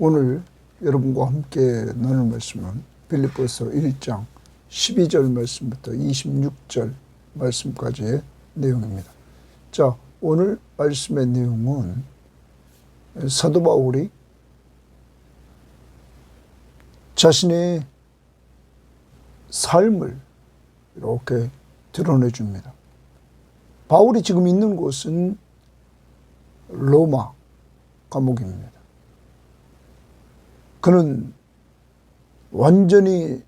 오늘 여러분과 함께 나눌 말씀은 빌립보서 1장 12절 말씀부터 26절 말씀까지의 내용입니다. 자, 오늘 말씀의 내용은 사도 바울이 자신의 삶을 이렇게 드러내 줍니다. 바울이 지금 있는 곳은 로마 감옥입니다. 그는 완전히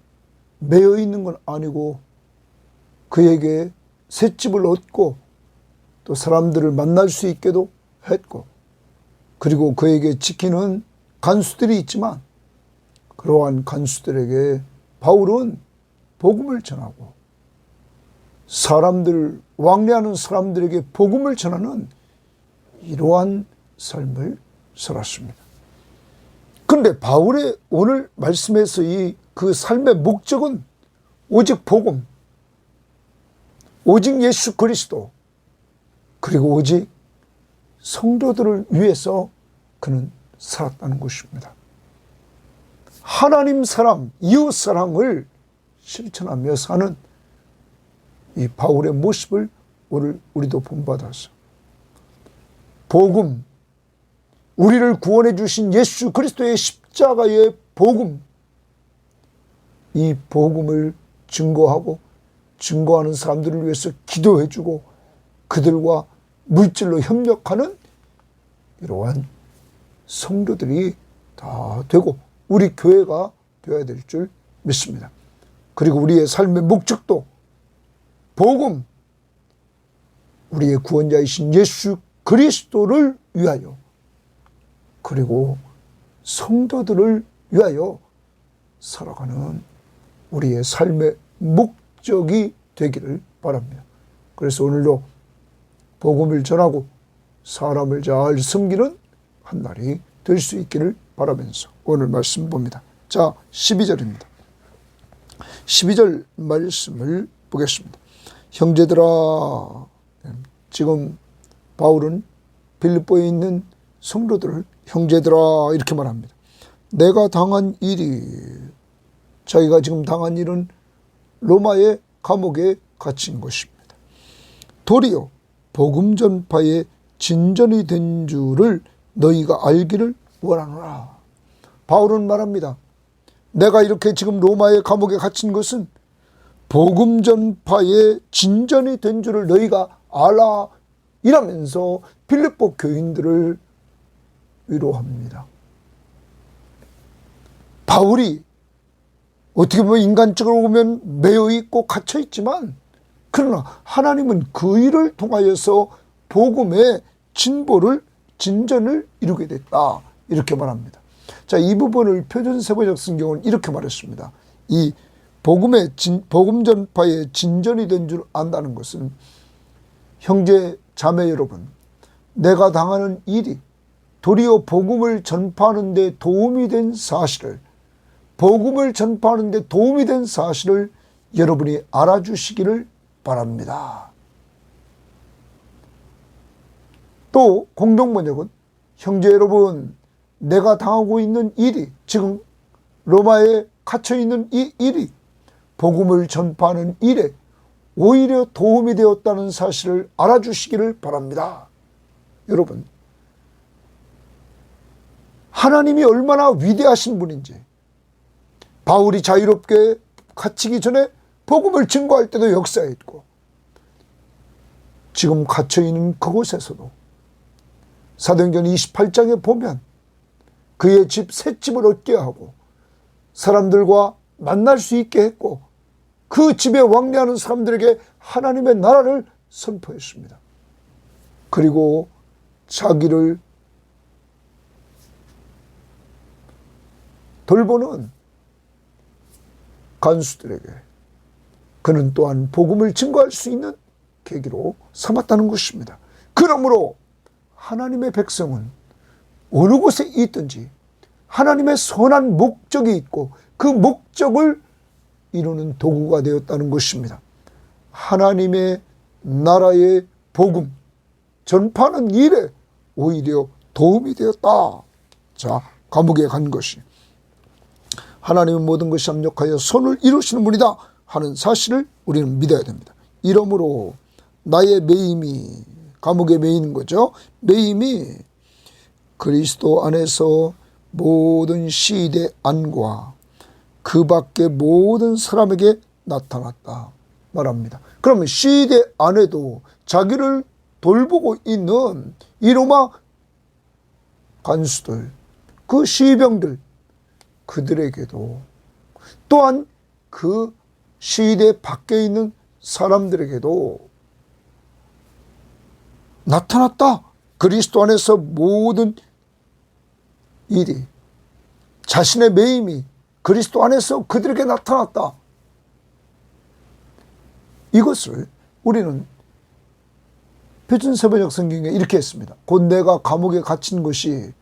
매여 있는 건 아니고 그에게 셋집을 얻고 또 사람들을 만날 수 있게도 했고, 그리고 그에게 지키는 간수들이 있지만 그러한 간수들에게 바울은 복음을 전하고 왕래하는 사람들에게 복음을 전하는 이러한 삶을 살았습니다. 그런데 바울의 오늘 말씀에서 그 삶의 목적은 오직 복음, 오직 예수 그리스도, 그리고 오직 성도들을 위해서 그는 살았다는 것입니다. 하나님 사랑, 이웃 사랑을 실천하며 사는 이 바울의 모습을 오늘 우리도 본받아서 복음, 우리를 구원해 주신 예수 그리스도의 십자가의 복음, 이 복음을 증거하는 사람들을 위해서 기도해 주고 그들과 물질로 협력하는 이러한 성도들이 다 되고 우리 교회가 되어야 될 줄 믿습니다. 그리고 우리의 삶의 목적도 복음, 우리의 구원자이신 예수 그리스도를 위하여, 그리고 성도들을 위하여 살아가는 우리의 삶의 목적이 되기를 바랍니다. 그래서 오늘도 복음을 전하고 사람을 잘 섬기는 한 날이 될 수 있기를 바라면서 오늘 말씀 봅니다. 자, 12절입니다. 12절 말씀을 보겠습니다. 형제들아, 지금 바울은 빌립보에 있는 성도들을 형제들아 이렇게 말합니다. 내가 당한 일이, 자기가 지금 당한 일은 로마의 감옥에 갇힌 것입니다. 도리어 복음 전파의 진전이 된 줄을 너희가 알기를 원하노라. 바울은 말합니다. 내가 이렇게 지금 로마의 감옥에 갇힌 것은 복음 전파의 진전이 된 줄을 너희가 알아, 이라면서 빌립보 교인들을 위로합니다. 바울이 어떻게 보면 인간적으로 보면 매여 있고 갇혀 있지만, 그러나 하나님은 그 일을 통하여서 복음의 진전을 이루게 됐다, 이렇게 말합니다. 자, 이 부분을 표준세번역 성경은 이렇게 말했습니다. 이 복음 전파의 진전이 된 줄 안다는 것은, 형제 자매 여러분, 내가 당하는 일이 도리어 복음을 전파하는 데 도움이 된 사실을, 여러분이 알아주시기를 바랍니다. 또 공동번역은, 형제 여러분, 내가 당하고 있는 일이, 지금 로마에 갇혀있는 이 일이 복음을 전파하는 일에 오히려 도움이 되었다는 사실을 알아주시기를 바랍니다. 여러분, 하나님이 얼마나 위대하신 분인지, 바울이 자유롭게 갇히기 전에 복음을 증거할 때도 역사했고, 지금 갇혀있는 그곳에서도 사도행전 28장에 보면 그의 집 셋집을 얻게 하고 사람들과 만날 수 있게 했고, 그 집에 왕래하는 사람들에게 하나님의 나라를 선포했습니다. 그리고 자기를 돌보는 간수들에게 그는 또한 복음을 증거할 수 있는 계기로 삼았다는 것입니다. 그러므로 하나님의 백성은 어느 곳에 있든지 하나님의 선한 목적이 있고 그 목적을 이루는 도구가 되었다는 것입니다. 하나님의 나라의 복음 전파하는 일에 오히려 도움이 되었다. 자, 감옥에 간 것이 하나님의 모든 것이 합력하여 선을 이루시는 분이다 하는 사실을 우리는 믿어야 됩니다. 이러므로 나의 매임이, 감옥에 매이는 거죠. 매임이 그리스도 안에서 모든 시대 안과 그 밖의 모든 사람에게 나타났다 말합니다. 그러면 시대 안에도 자기를 돌보고 있는 이 로마 간수들, 그 시병들, 그들에게도 또한 그 시대 밖에 있는 사람들에게도 나타났다. 그리스도 안에서 모든 일이, 자신의 매임이 그리스도 안에서 그들에게 나타났다. 이것을 우리는 표준세번역 성경에 이렇게 했습니다. 곧 내가 감옥에 갇힌 것이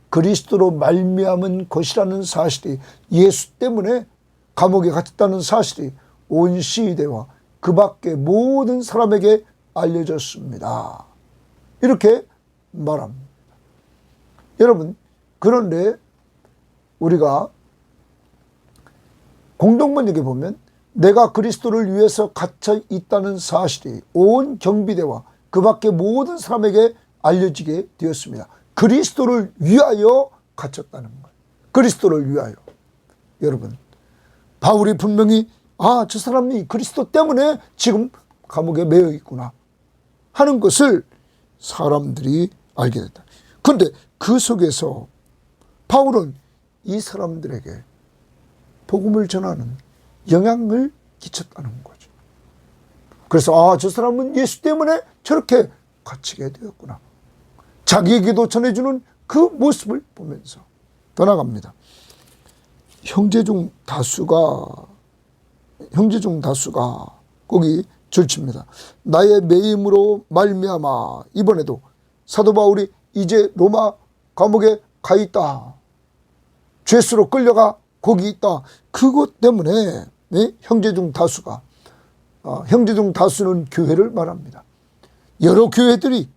그리스도로 말미암은 것이라는 사실이, 예수 때문에 감옥에 갇혔다는 사실이 온 시대와 그 밖의 모든 사람에게 알려졌습니다. 이렇게 말합니다. 여러분, 그런데 우리가 공동번역에 보면 내가 그리스도를 위해서 갇혀 있다는 사실이 온 경비대와 그 밖의 모든 사람에게 알려지게 되었습니다. 그리스도를 위하여 갇혔다는 거예요. 그리스도를 위하여. 여러분, 바울이 분명히 저 사람이 그리스도 때문에 지금 감옥에 매여 있구나 하는 것을 사람들이 알게 됐다. 그런데 그 속에서 바울은 이 사람들에게 복음을 전하는 영향을 끼쳤다는 거죠. 그래서 저 사람은 예수 때문에 저렇게 갇히게 되었구나. 자기에게도 전해주는 그 모습을 보면서 더 나갑니다. 형제 중 다수가 거기 줄칩니다. 나의 매임으로 말미암아. 이번에도 사도 바울이 이제 로마 감옥에 가 있다. 죄수로 끌려가 거기 있다. 그것 때문에 형제 중 다수가, 형제 중 다수는 교회를 말합니다. 여러 교회들이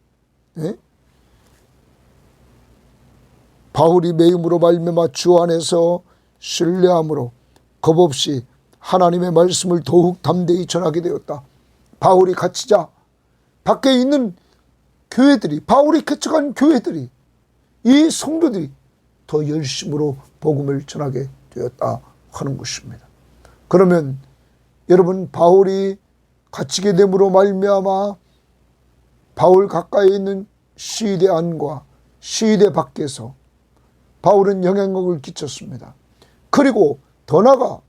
바울이 매임으로 말미암아 주 안에서 신뢰함으로 겁없이 하나님의 말씀을 더욱 담대히 전하게 되었다. 바울이 갇히자 밖에 있는 교회들이, 바울이 개척한 교회들이, 이 성도들이 더 열심으로 복음을 전하게 되었다 하는 것입니다. 그러면 여러분, 바울이 갇히게 됨으로 말미암아 바울 가까이 있는 시대 안과 시대 밖에서 바울은 영향력을 끼쳤습니다. 그리고 더 나아가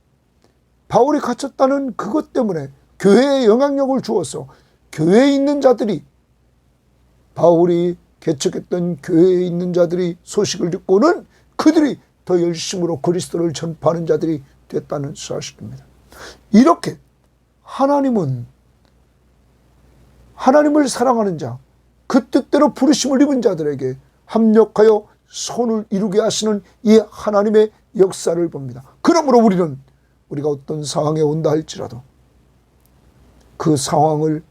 바울이 갇혔다는 그것 때문에 교회에 영향력을 주어서 교회에 있는 자들이, 바울이 개척했던 교회에 있는 자들이 소식을 듣고는 그들이 더 열심으로 그리스도를 전파하는 자들이 됐다는 사실입니다. 이렇게 하나님은 하나님을 사랑하는 자, 그 뜻대로 부르심을 입은 자들에게 합력하여 선을 이루게 하시는 이 하나님의 역사를 봅니다. 그러므로 우리는 우리가 어떤 상황에 온다 할지라도 그 상황을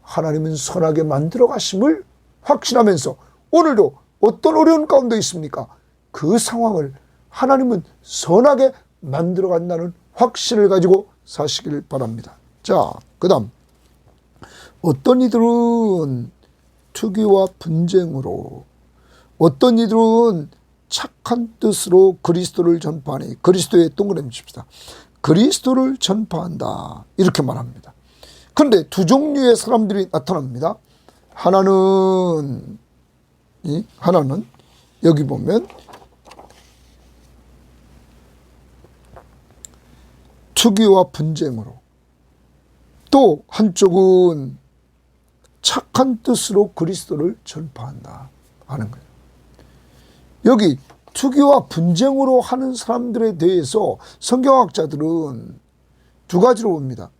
하나님은 선하게 만들어 가심을 확신하면서 오늘도 어떤 어려운 가운데 있습니까? 그 상황을 하나님은 선하게 만들어 간다는 확신을 가지고 사시길 바랍니다. 자, 그 다음, 어떤 이들은 투기와 분쟁으로, 어떤 이들은 착한 뜻으로 그리스도를 전파하니, 그리스도의 동그라미 칩시다. 그리스도를 전파한다, 이렇게 말합니다. 그런데 두 종류의 사람들이 나타납니다. 하나는 여기 보면 투기와 분쟁으로, 또 한쪽은 착한 뜻으로 그리스도를 전파한다 하는 거예요. 여기 투기와 분쟁으로 하는 사람들에 대해서 성경학자들은 두 가지로 봅니다.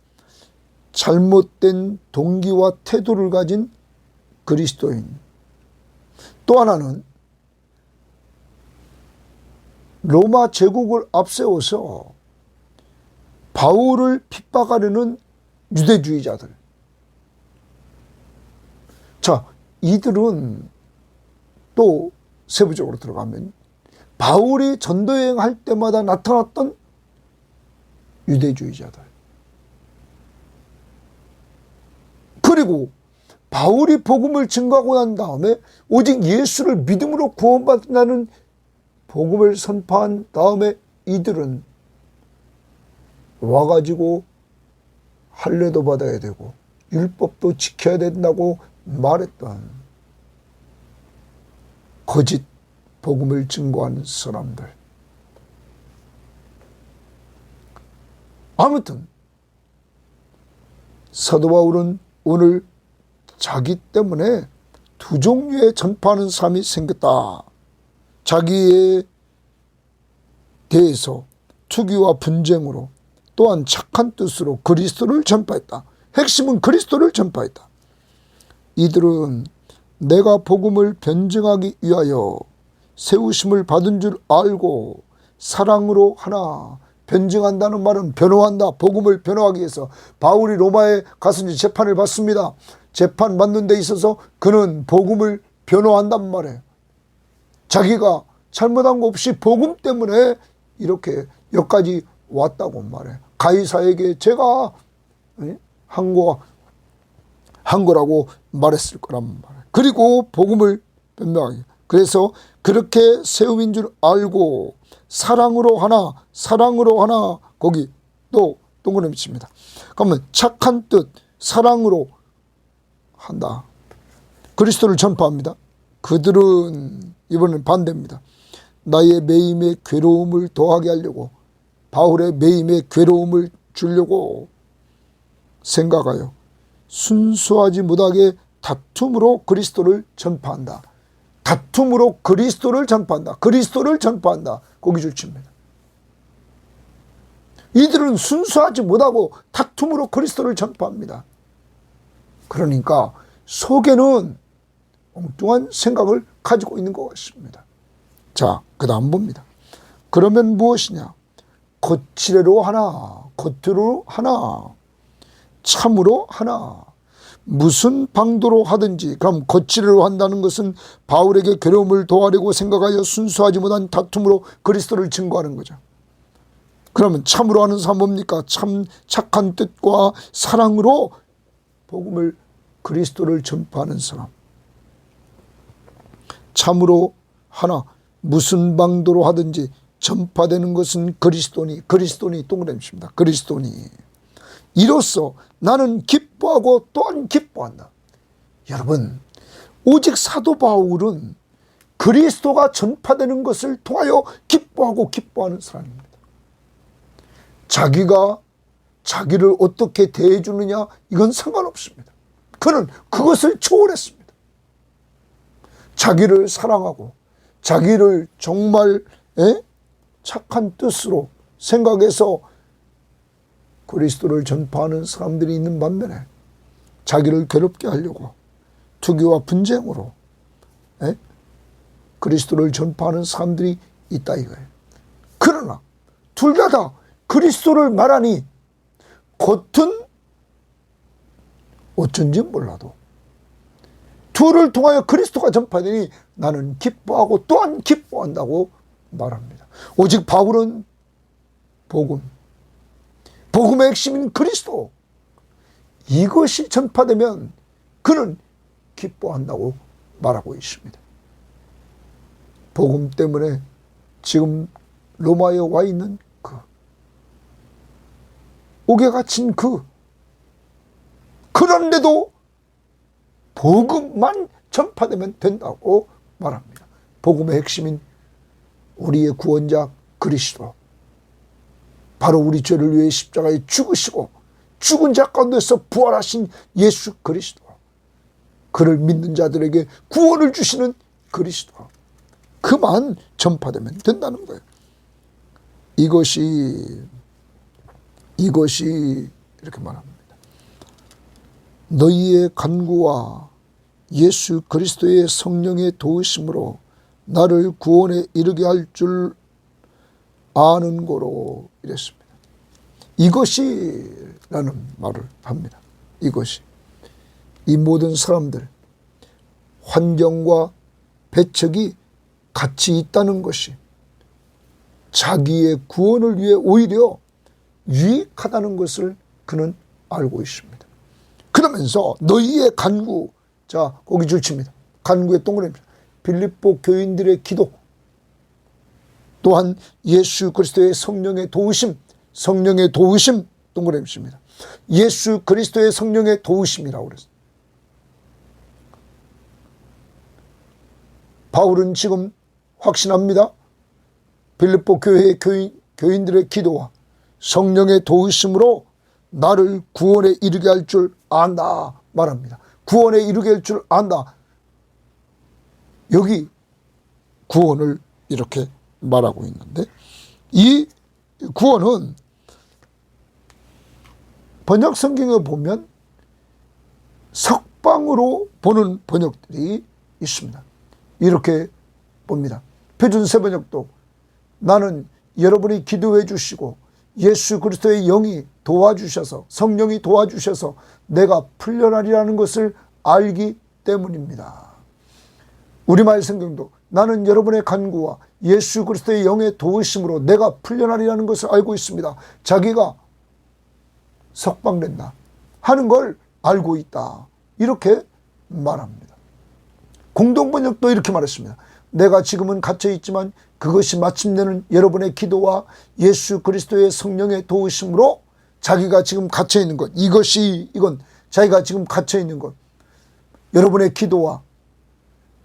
잘못된 동기와 태도를 가진 그리스도인, 또 하나는 로마 제국을 앞세워서 바울을 핍박하려는 유대주의자들. 자, 이들은 또 세부적으로 들어가면 바울이 전도여행할 때마다 나타났던 유대주의자들. 그리고 바울이 복음을 증거하고 난 다음에 오직 예수를 믿음으로 구원받는다는 복음을 선포한 다음에 이들은 와가지고 할례도 받아야 되고 율법도 지켜야 된다고 말했던 거짓 복음을 증거하는 사람들. 아무튼 사도 바울은 오늘 자기 때문에 두 종류의 전파하는 사람이 생겼다. 자기에 대해서 투기와 분쟁으로 또한 착한 뜻으로 그리스도를 전파했다. 핵심은 그리스도를 전파했다. 이들은 내가 복음을 변증하기 위하여 세우심을 받은 줄 알고 사랑으로 하나. 변증한다는 말은 변호한다. 복음을 변호하기 위해서. 바울이 로마에 가서 이제 재판을 받습니다. 재판 받는 데 있어서 그는 복음을 변호한단 말이에요. 자기가 잘못한 거 없이 복음 때문에 이렇게 여기까지 왔다고 말해요. 가이사에게 제가 한 거라고 말했을 거란 말이에요. 그리고 복음을 변명하기. 그래서 그렇게 세움인 줄 알고 사랑으로 하나 거기 또 동그라미 칩니다. 그러면 착한 뜻 사랑으로 한다. 그리스도를 전파합니다. 그들은 이번엔 반대입니다. 나의 매임의 괴로움을 더하게 하려고 바울의 매임의 괴로움을 주려고 생각하여 순수하지 못하게 다툼으로 그리스도를 전파한다. 다툼으로 그리스도를 전파한다. 그리스도를 전파한다. 거기 줄칩니다. 이들은 순수하지 못하고 다툼으로 그리스도를 전파합니다. 그러니까 속에는 엉뚱한 생각을 가지고 있는 것 같습니다. 자, 그 다음 봅니다. 그러면 무엇이냐? 거칠애로 하나, 겉으로 하나, 참으로 하나. 무슨 방도로 하든지. 그럼 거칠애로 한다는 것은 바울에게 괴로움을 도하려고 생각하여 순수하지 못한 다툼으로 그리스도를 증거하는 거죠. 그러면 참으로 하는 사람 뭡니까? 참 착한 뜻과 사랑으로 복음을 그리스도를 전파하는 사람. 참으로 하나 무슨 방도로 하든지 전파되는 것은 그리스도니 동그라미 칩니다. 그리스도니. 이로써 나는 기뻐하고 또한 기뻐한다. 여러분, 오직 사도 바울은 그리스도가 전파되는 것을 통하여 기뻐하고 기뻐하는 사람입니다. 자기가 자기를 어떻게 대해주느냐 이건 상관없습니다. 그는 그것을 초월했습니다. 자기를 사랑하고 자기를 정말 착한 뜻으로 생각해서 그리스도를 전파하는 사람들이 있는 반면에 자기를 괴롭게 하려고 투기와 분쟁으로 그리스도를 전파하는 사람들이 있다 이거예요. 그러나 둘 다 그리스도를 말하니 겉은 어쩐지 몰라도 둘을 통하여 그리스도가 전파되니 나는 기뻐하고 또한 기뻐한다고 말합니다. 오직 바울은 복음의 핵심인 그리스도, 이것이 전파되면 그는 기뻐한다고 말하고 있습니다. 복음 때문에 지금 로마에 와 있는 옥에 갇힌 그런데도 복음만 전파되면 된다고 말합니다. 복음의 핵심인 우리의 구원자 그리스도, 바로 우리 죄를 위해 십자가에 죽으시고 죽은 자 가운데서 부활하신 예수 그리스도, 그를 믿는 자들에게 구원을 주시는 그리스도, 그만 전파되면 된다는 거예요. 이것이 이렇게 말합니다. 너희의 간구와 예수 그리스도의 성령의 도우심으로 나를 구원에 이르게 할 줄 아는 거로 이랬습니다. 이것이라는 말을 합니다. 이것이. 이 모든 사람들, 환경과 배척이 같이 있다는 것이 자기의 구원을 위해 오히려 유익하다는 것을 그는 알고 있습니다. 그러면서 너희의 간구, 자 거기 줄칩니다. 간구의 동그라미, 빌립보 교인들의 기도, 또한 예수 그리스도의 성령의 도우심, 성령의 도우심 동그라미입니다. 예수 그리스도의 성령의 도우심이라고 그랬어요. 바울은 지금 확신합니다. 빌립보 교회의 교인들의 기도와 성령의 도우심으로 나를 구원에 이르게 할 줄 안다 말합니다. 구원에 이르게 할 줄 안다. 여기 구원을 이렇게 말하고 있는데, 이 구원은 번역 성경에 보면 석방으로 보는 번역들이 있습니다. 이렇게 봅니다. 표준 세번역도 나는 여러분이 기도해 주시고 예수 그리스도의 영이 도와주셔서, 성령이 도와주셔서 내가 풀려나리라는 것을 알기 때문입니다. 우리말 성경도 나는 여러분의 간구와 예수 그리스도의 영의 도우심으로 내가 풀려나리라는 것을 알고 있습니다. 자기가 석방된다 하는 걸 알고 있다, 이렇게 말합니다. 공동번역도 이렇게 말했습니다. 내가 지금은 갇혀있지만 그것이 마침내는 여러분의 기도와 예수 그리스도의 성령의 도우심으로 자기가 지금 갇혀있는 것, 이건 자기가 지금 갇혀있는 것, 여러분의 기도와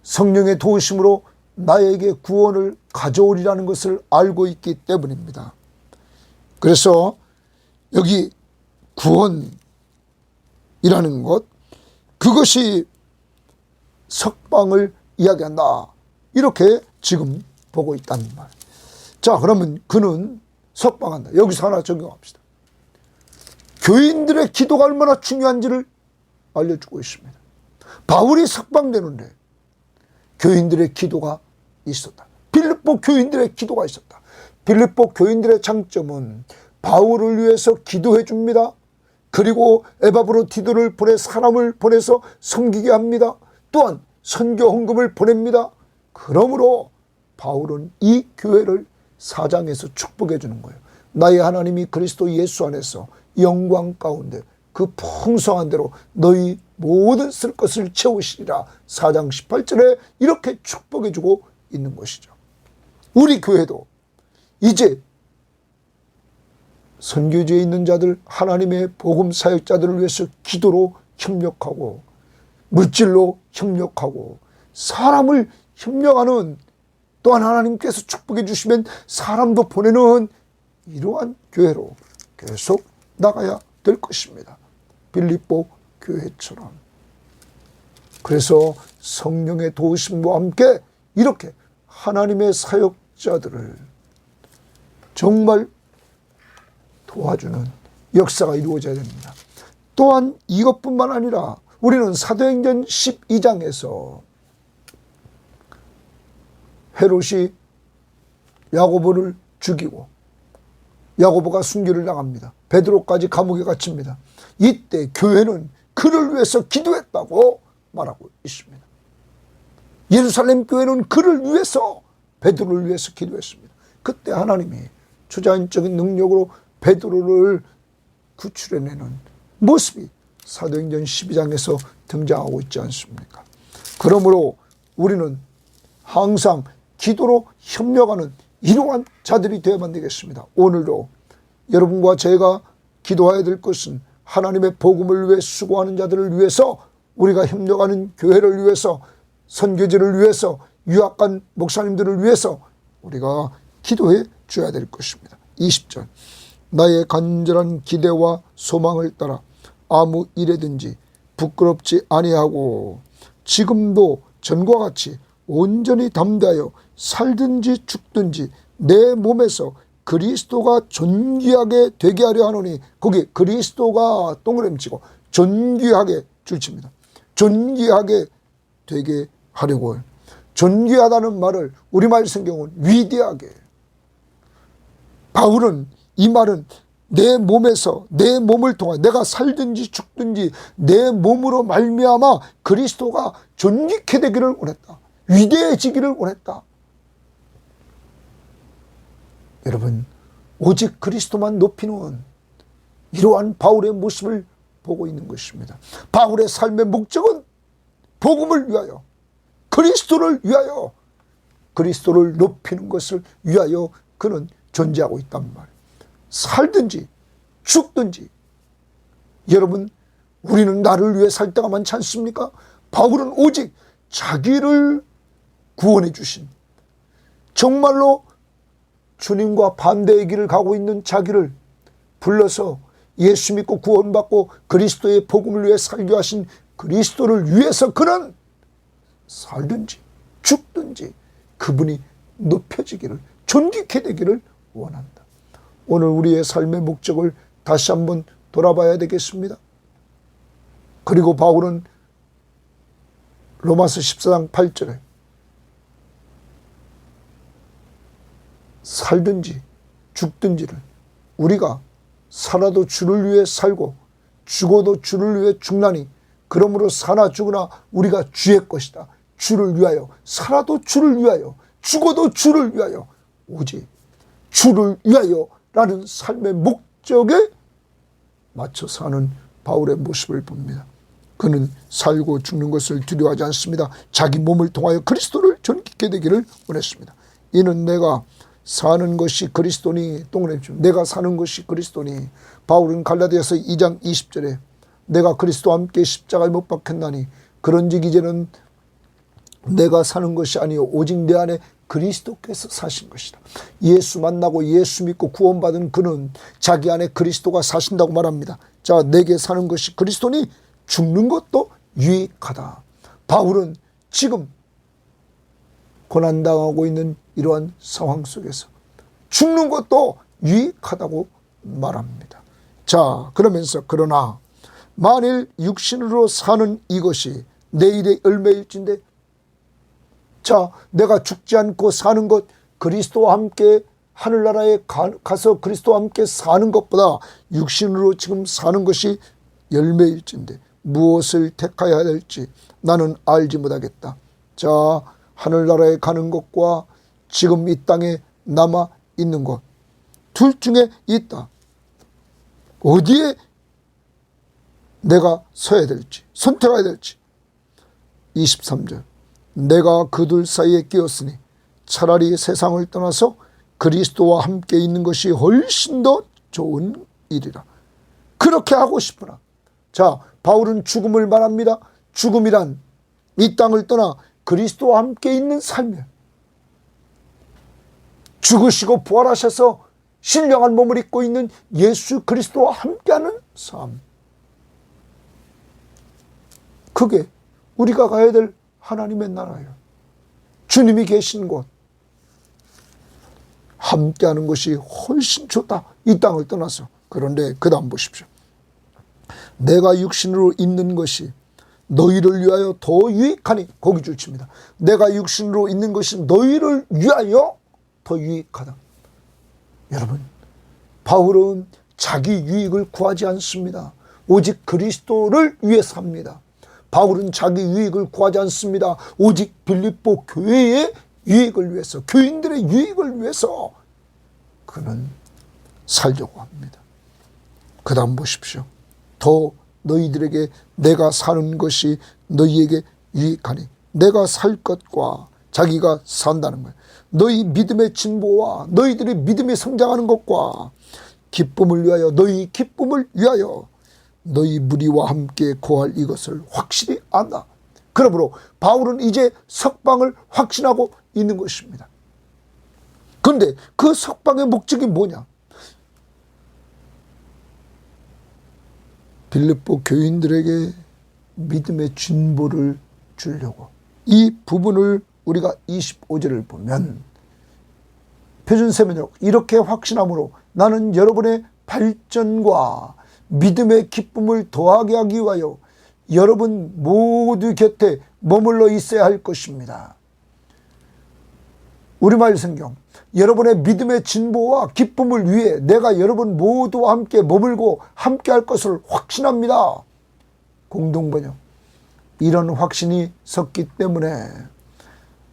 성령의 도우심으로 나에게 구원을 가져오리라는 것을 알고 있기 때문입니다. 그래서 여기 구원이라는 것, 그것이 석방을 이야기한다, 이렇게 지금 보고 있다는 말. 자, 그러면 그는 석방한다. 여기서 하나 적용합시다. 교인들의 기도가 얼마나 중요한지를 알려주고 있습니다. 바울이 석방되는데 교인들의 기도가 있었다. 빌립보 교인들의 기도가 있었다. 빌립보 교인들의 장점은 바울을 위해서 기도해 줍니다. 그리고 에바브로디도를 보내 사람을 보내서 섬기게 합니다. 또한 선교 헌금을 보냅니다. 그러므로 바울은 이 교회를 사장에서 축복해 주는 거예요. 나의 하나님이 그리스도 예수 안에서 영광 가운데 그 풍성한 대로 너희 모든 쓸 것을 채우시리라. 4장 18절에 이렇게 축복해 주고 있는 것이죠. 우리 교회도 이제 선교지에 있는 자들, 하나님의 복음 사역자들을 위해서 기도로 협력하고 물질로 협력하고 사람을 협력하는, 또한 하나님께서 축복해 주시면 사람도 보내는 이러한 교회로 계속 나가야 될 것입니다. 빌립보 교회처럼. 그래서 성령의 도우심과 함께 이렇게 하나님의 사역자들을 정말 도와주는 역사가 이루어져야 됩니다. 또한 이것뿐만 아니라 우리는 사도행전 12장에서 헤롯이 야고보를 죽이고 야고보가 순교를 당합니다. 베드로까지 감옥에 갇힙니다. 이때 교회는 그를 위해서 기도했다고 말하고 있습니다. 예루살렘 교회는 그를 위해서, 베드로를 위해서 기도했습니다. 그때 하나님이 초자연적인 능력으로 베드로를 구출해내는 모습이 사도행전 12장에서 등장하고 있지 않습니까? 그러므로 우리는 항상 기도로 협력하는 이러한 자들이 되어야만 되겠습니다. 오늘도 여러분과 제가 기도해야 될 것은 하나님의 복음을 위해 수고하는 자들을 위해서, 우리가 협력하는 교회를 위해서, 선교지를 위해서, 유학간 목사님들을 위해서 우리가 기도해 줘야 될 것입니다. 20절, 나의 간절한 기대와 소망을 따라 아무 일에든지 부끄럽지 아니하고 지금도 전과 같이 온전히 담대하여 살든지 죽든지 내 몸에서 그리스도가 존귀하게 되게 하려 하노니, 거기 그리스도가 동그라미 치고 존귀하게 줄칩니다. 존귀하게 되게 하려고 해요. 존귀하다는 말을 우리말 성경은 위대하게, 바울은 이 말은 내 몸에서, 내 몸을 통해 내가 살든지 죽든지 내 몸으로 말미암아 그리스도가 존귀케 되기를 원했다. 위대해지기를 원했다. 여러분, 오직 그리스도만 높이는 이러한 바울의 모습을 보고 있는 것입니다. 바울의 삶의 목적은 복음을 위하여, 그리스도를 위하여, 그리스도를 높이는 것을 위하여 그는 존재하고 있단 말이에요. 살든지 죽든지. 여러분, 우리는 나를 위해 살 때가 많지 않습니까? 바울은 오직 자기를 구원해 주신, 정말로 주님과 반대의 길을 가고 있는 자기를 불러서 예수 믿고 구원받고 그리스도의 복음을 위해 살게 하신 그리스도를 위해서 그는 살든지 죽든지 그분이 높여지기를, 존귀케 되기를 원한다. 오늘 우리의 삶의 목적을 다시 한번 돌아봐야 되겠습니다. 그리고 바울은 로마서 14장 8절에 살든지 죽든지를, 우리가 살아도 주를 위해 살고 죽어도 주를 위해 죽나니 그러므로 사나 죽으나 우리가 주의 것이다. 주를 위하여, 살아도 주를 위하여, 죽어도 주를 위하여, 오직 주를 위하여 라는 삶의 목적에 맞춰 사는 바울의 모습을 봅니다. 그는 살고 죽는 것을 두려워하지 않습니다. 자기 몸을 통하여 그리스도를 존귀케 되기를 원했습니다. 이는 내가 사는 것이 그리스도니, 내가 사는 것이 그리스도니. 바울은 갈라디아서 2장 20절에 내가 그리스도와 함께 십자가에 못 박혔나니 그런즉 이제는 내가 사는 것이 아니요 오직 내 안에 그리스도께서 사신 것이다. 예수 만나고 예수 믿고 구원받은 그는 자기 안에 그리스도가 사신다고 말합니다. 자, 내게 사는 것이 그리스도니 죽는 것도 유익하다. 바울은 지금 고난당하고 있는 이러한 상황 속에서 죽는 것도 유익하다고 말합니다. 자, 그러면서 그러나 만일 육신으로 사는 이것이 내일의 열매일진데, 자, 내가 죽지 않고 사는 것, 그리스도와 함께 하늘나라에 가서 그리스도와 함께 사는 것보다 육신으로 지금 사는 것이 열매일진데 무엇을 택하여야 될지 나는 알지 못하겠다. 자, 하늘나라에 가는 것과 지금 이 땅에 남아 있는 것, 둘 중에 있다. 어디에 내가 서야 될지, 선택해야 될지. 23절, 내가 그 둘 사이에 끼었으니 차라리 세상을 떠나서 그리스도와 함께 있는 것이 훨씬 더 좋은 일이라. 그렇게 하고 싶으나, 자, 바울은 죽음을 말합니다. 죽음이란 이 땅을 떠나 그리스도와 함께 있는 삶이에요. 죽으시고 부활하셔서 신령한 몸을 입고 있는 예수 그리스도와 함께하는 삶. 그게 우리가 가야 될 하나님의 나라예요. 주님이 계신 곳, 함께하는 것이 훨씬 좋다. 이 땅을 떠나서. 그런데 그 다음 보십시오. 내가 육신으로 있는 것이 너희를 위하여 더 유익하니, 거기 줄칩니다. 내가 육신으로 있는 것이 너희를 위하여 더 유익하다. 여러분, 바울은 자기 유익을 구하지 않습니다. 오직 그리스도를 위해서 합니다. 바울은 자기 유익을 구하지 않습니다. 오직 빌립보 교회의 유익을 위해서, 교인들의 유익을 위해서 그는 살려고 합니다. 그 다음 보십시오. 더 너희들에게 내가 사는 것이 너희에게 유익하니, 내가 살 것과 자기가 산다는 거예요. 너희 믿음의 진보와 너희들의 믿음이 성장하는 것과 기쁨을 위하여, 너희 기쁨을 위하여 너희 무리와 함께 거할 이것을 확실히 안다. 그러므로 바울은 이제 석방을 확신하고 있는 것입니다. 그런데 그 석방의 목적이 뭐냐? 빌립보 교인들에게 믿음의 진보를 주려고. 이 부분을 우리가 25절을 보면 표준세면으로 이렇게 확신함으로 나는 여러분의 발전과 믿음의 기쁨을 더하게 하기 위하여 여러분 모두 곁에 머물러 있어야 할 것입니다. 우리말 성경, 여러분의 믿음의 진보와 기쁨을 위해 내가 여러분 모두와 함께 머물고 함께 할 것을 확신합니다. 공동번역, 이런 확신이 섰기 때문에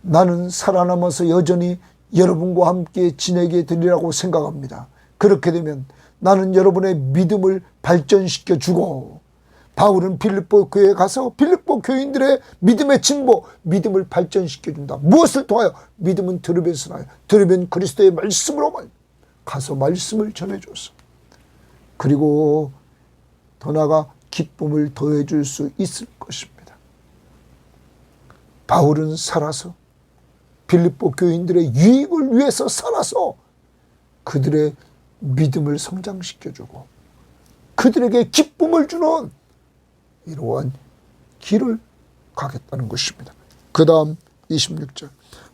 나는 살아남아서 여전히 여러분과 함께 지내게 되리라고 생각합니다. 그렇게 되면 나는 여러분의 믿음을 발전시켜 주고, 바울은 빌립보 교회에 가서 빌립보 교인들의 믿음의 진보, 믿음을 발전시켜 준다. 무엇을 통하여? 믿음은 들으면서 나요. 들으면 그리스도의 말씀으로만 가서 말씀을 전해줘서, 그리고 더 나아가 기쁨을 더해 줄 수 있을 것입니다. 바울은 살아서 빌립보 교인들의 유익을 위해서 살아서 그들의 믿음을 성장시켜주고 그들에게 기쁨을 주는 이러한 길을 가겠다는 것입니다. 그 다음 26절,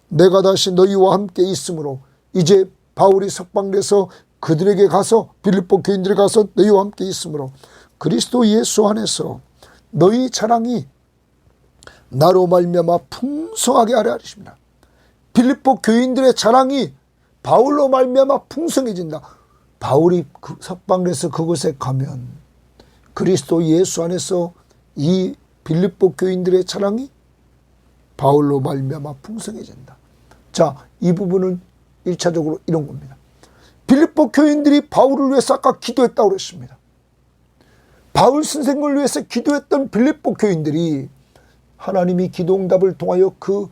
내가 다시 너희와 함께 있으므로, 이제 바울이 석방돼서 그들에게 가서, 빌립보 교인들에 가서 너희와 함께 있으므로 그리스도 예수 안에서 너희 자랑이 나로 말미암아 풍성하게 하려 하십니다. 빌립보 교인들의 자랑이 바울로 말미암아 풍성해진다. 바울이 석방돼서 그곳에 가면 그리스도 예수 안에서 이 빌립보 교인들의 자랑이 바울로 말미암아 풍성해진다. 자, 이 부분은 1차적으로 이런 겁니다. 빌립보 교인들이 바울을 위해서 아까 기도했다고 그랬습니다. 바울 선생을 위해서 기도했던 빌립보 교인들이 하나님이 기도응답을 통하여 그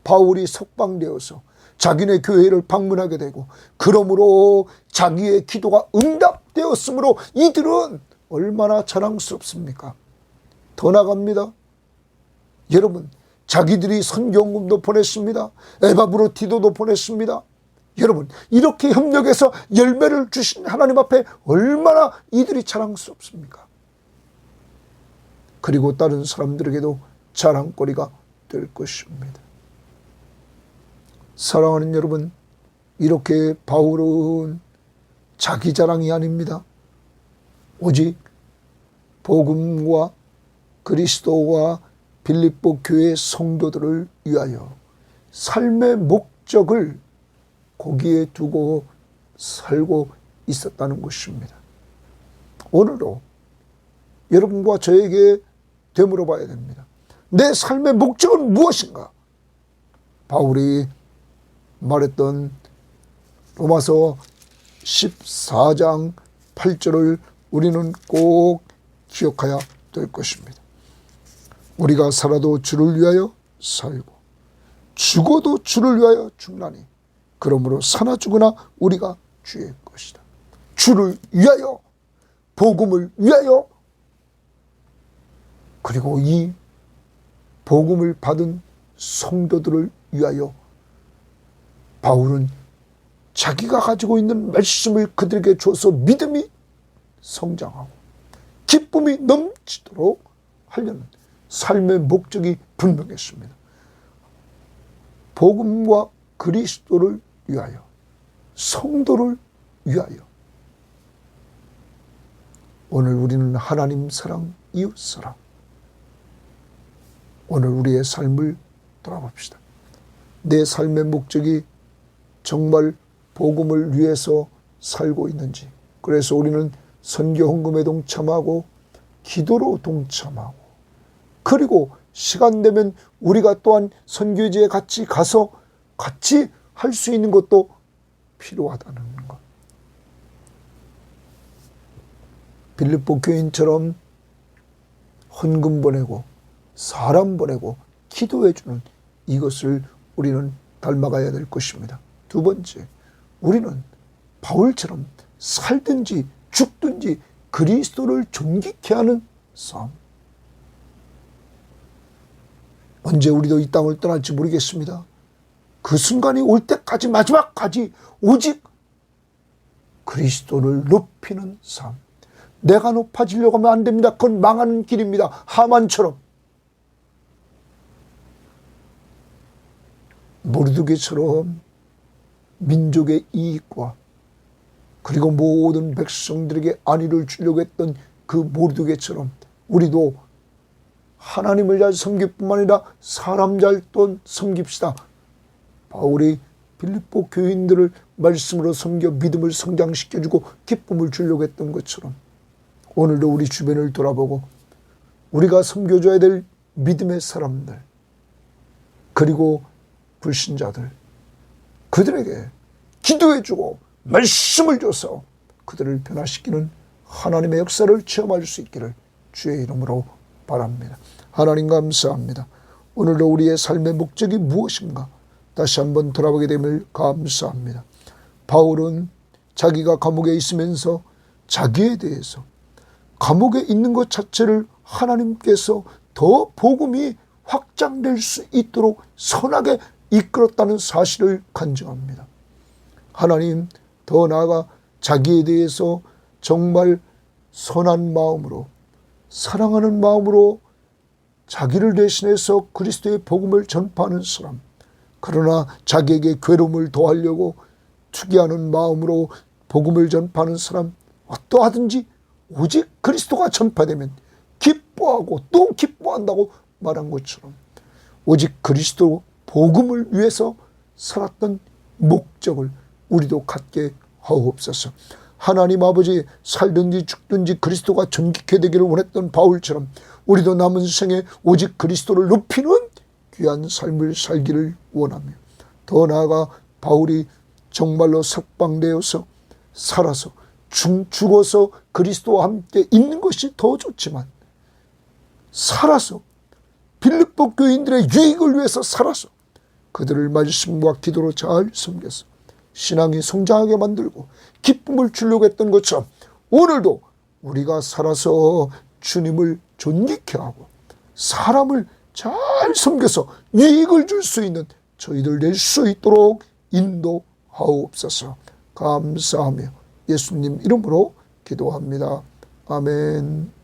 바울이 석방되어서 자기네 교회를 방문하게 되고, 그러므로 자기의 기도가 응답되었으므로 이들은 얼마나 자랑스럽습니까? 더 나갑니다. 여러분, 자기들이 선교원금도 보냈습니다. 에바브로티도도 보냈습니다. 여러분, 이렇게 협력해서 열매를 주신 하나님 앞에 얼마나 이들이 자랑스럽습니까? 그리고 다른 사람들에게도 자랑거리가 될 것입니다. 사랑하는 여러분, 이렇게 바울은 자기 자랑이 아닙니다. 오직 복음과 그리스도와 빌립보 교회 성도들을 위하여 삶의 목적을 거기에 두고 살고 있었다는 것입니다. 오늘도 여러분과 저에게 되물어 봐야 됩니다. 내 삶의 목적은 무엇인가? 바울이 말했던 로마서 14장 8절을 우리는 꼭 기억해야 될 것입니다. 우리가 살아도 주를 위하여 살고 죽어도 주를 위하여 죽나니 그러므로 사나 죽으나 우리가 주의 것이다. 주를 위하여, 복음을 위하여, 그리고 이 복음을 받은 성도들을 위하여 바울은 자기가 가지고 있는 말씀을 그들에게 줘서 믿음이 성장하고 기쁨이 넘치도록 하려는 삶의 목적이 분명했습니다. 복음과 그리스도를 위하여, 성도를 위하여. 오늘 우리는 하나님 사랑, 이웃 사랑. 오늘 우리의 삶을 돌아봅시다. 내 삶의 목적이 정말 복음을 위해서 살고 있는지. 그래서 우리는 선교 헌금에 동참하고 기도로 동참하고, 그리고 시간 되면 우리가 또한 선교지에 같이 가서 같이 할 수 있는 것도 필요하다는 것. 빌립보 교인처럼 헌금 보내고 사람 보내고 기도해주는 이것을 우리는 닮아가야 될 것입니다. 두 번째, 우리는 바울처럼 살든지 죽든지 그리스도를 존귀케 하는 삶. 언제 우리도 이 땅을 떠날지 모르겠습니다. 그 순간이 올 때까지, 마지막까지 오직 그리스도를 높이는 삶. 내가 높아지려고 하면 안 됩니다. 그건 망하는 길입니다. 하만처럼. 모르드게처럼 민족의 이익과 그리고 모든 백성들에게 안위를 주려고 했던 그 모르드게처럼 우리도 하나님을 잘 섬길 뿐만 아니라 사람 잘 또 섬깁시다. 바울이 빌립보 교인들을 말씀으로 섬겨 믿음을 성장시켜주고 기쁨을 주려고 했던 것처럼 오늘도 우리 주변을 돌아보고 우리가 섬겨줘야 될 믿음의 사람들, 그리고 불신자들, 그들에게 기도해주고 말씀을 줘서 그들을 변화시키는 하나님의 역사를 체험할 수 있기를 주의 이름으로 바랍니다. 하나님 감사합니다. 오늘도 우리의 삶의 목적이 무엇인가 다시 한번 돌아보게 됨을 감사합니다. 바울은 자기가 감옥에 있으면서 자기에 대해서 감옥에 있는 것 자체를 하나님께서 더 복음이 확장될 수 있도록 선하게 이끌었다는 사실을 간증합니다. 하나님, 더 나아가 자기에 대해서 정말 선한 마음으로, 사랑하는 마음으로 자기를 대신해서 그리스도의 복음을 전파하는 사람, 그러나 자기에게 괴로움을 더하려고 투기하는 마음으로 복음을 전파하는 사람, 어떠하든지 오직 그리스도가 전파되면 기뻐하고 또 기뻐한다고 말한 것처럼 오직 그리스도 복음을 위해서 살았던 목적을 우리도 갖게 하옵소서. 하나님 아버지, 살든지 죽든지 그리스도가 존귀케 되기를 원했던 바울처럼 우리도 남은 생에 오직 그리스도를 높이는 귀한 삶을 살기를 원하며, 더 나아가 바울이 정말로 석방되어서 살아서 죽어서 그리스도와 함께 있는 것이 더 좋지만, 살아서 빌립보 교인들의 유익을 위해서 살아서 그들을 말씀과 기도로 잘 섬겨서 신앙이 성장하게 만들고 기쁨을 주려고 했던 것처럼 오늘도 우리가 살아서 주님을 존귀케 하고 사람을 잘 섬겨서 유익을 줄 수 있는 저희들 될 수 있도록 인도하옵소서. 감사하며 예수님 이름으로 기도합니다. 아멘.